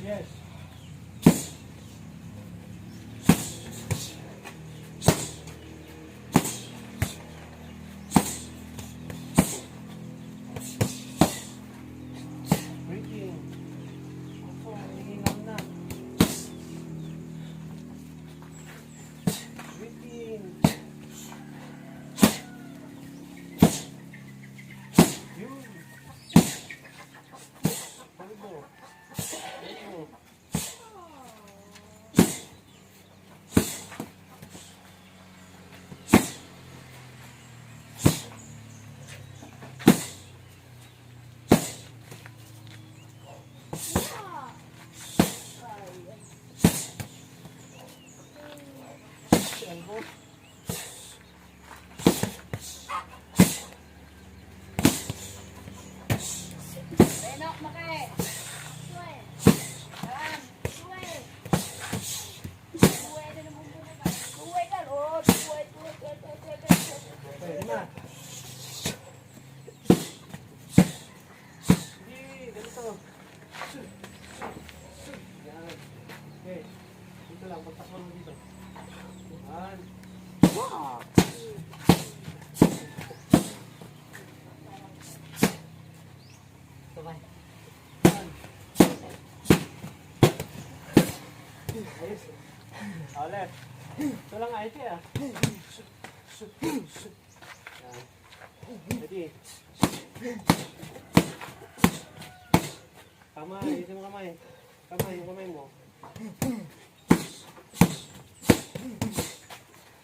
Yes. Breathing. Ako, hihinaw na. Breathing. Yun. Palbo. Palbo. Elbow. Renok maki. Suwe. Dalam. Suwe. Suwe na naman muna ka. Suwe ka. Oh, suwe. Pwede na. Hindi, ganito. Yan. Okay. Dito lang, pagtakpan mo dito. Yan. Wow! Sabay. Yan. Ayos. Ulit. Ito lang ayos eh ah. Yan. Ready. Kamay, ayusin mo kamay. Kamay, yung kamay mo.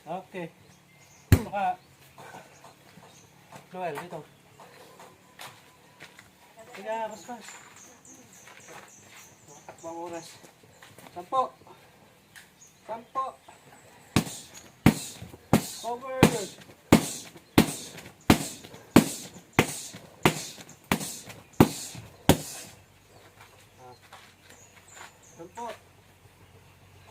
Okay. Baka Joel, dito. Sige, pas-pas. Takbang oras. 10. 10. Cover. Sampo.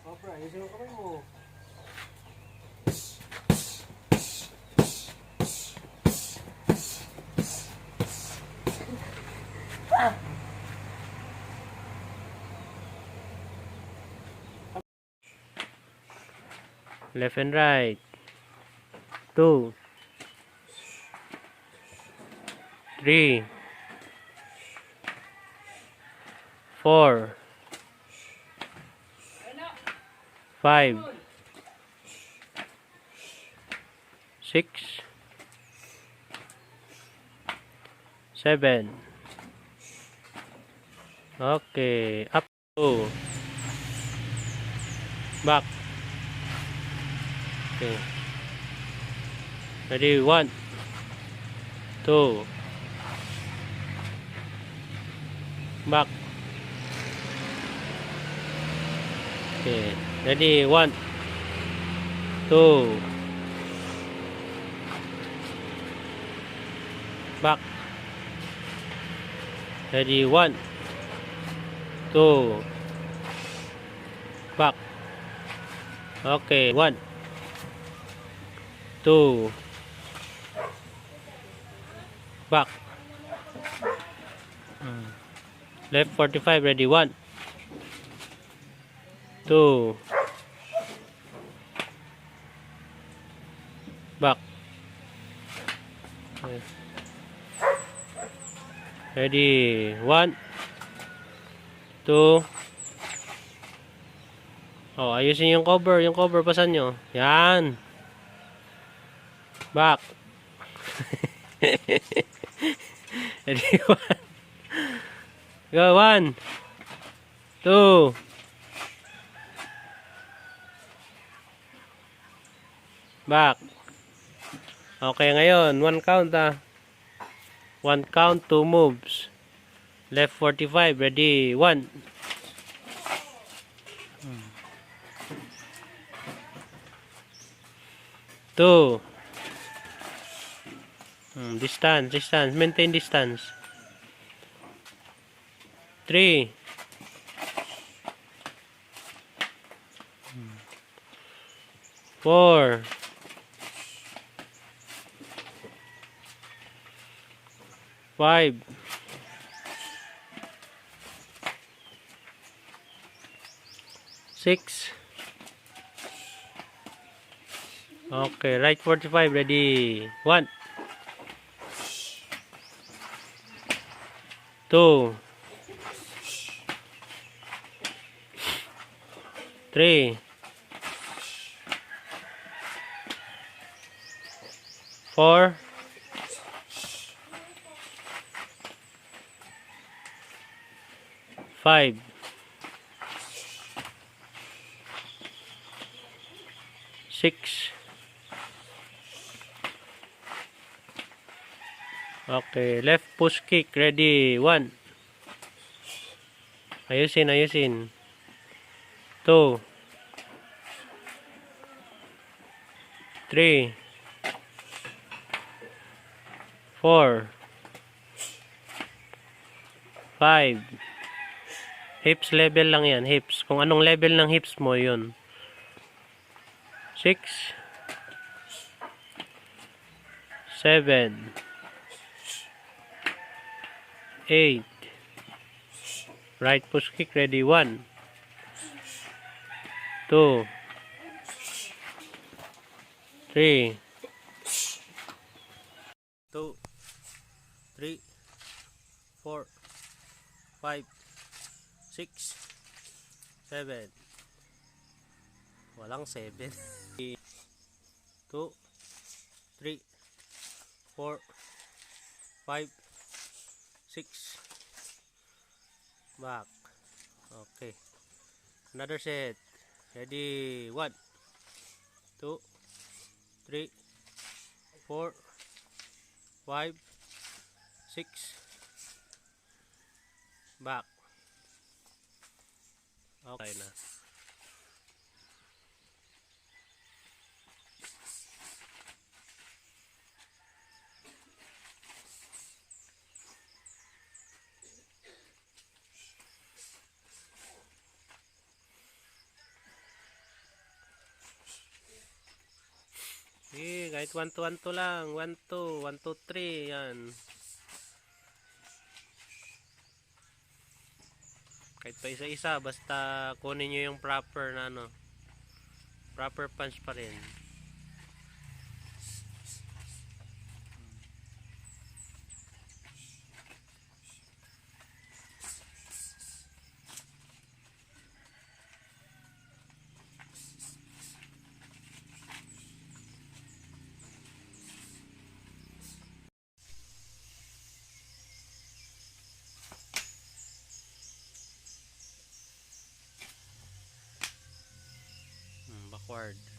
Cover, ayusin mo kamay mo. Left and right. 2 3 4 5 6 7. Okay, up 2. Back. Okay. Ready, 1 2. Back. Okay. Ready, 1 2. Back. Ready, 1 2. Back. Okay, 1 2. Back. Left 45, ready, 1 2. Back. Okay. Ready, 1 2. Oh, ayusin yung cover pasan nyo. Yan. Back. Ready, 1. Go, 1 2. Back. Okay, ngayon 1 count ah. One count, two moves. Left 45, ready, one. Two. Distance, maintain distance. Three. Four. Five. Six. Okay, right 45, ready. One. Two. Three. Four. Five. Six. Okay, left push kick, ready, one. Ayusin. Two. Three. Four. Five. Hips level lang yan, hips. Kung anong level ng hips mo, yun. Six. Seven. Eight. Right push kick, ready, one. Two. Three. Two. Three. Four. Five. Six. Seven. Walang seven. Two. Three. Four. Five. Six. Back. Okay. Another set. Ready. One. Two. Three. Four. Five. Six. Back. Okay na. Kahit 1 to 1 to lang. 1 to 3. Yan. Kahit pa isa-isa. Basta kunin nyo yung proper na ano. Proper punch pa rin. Backward.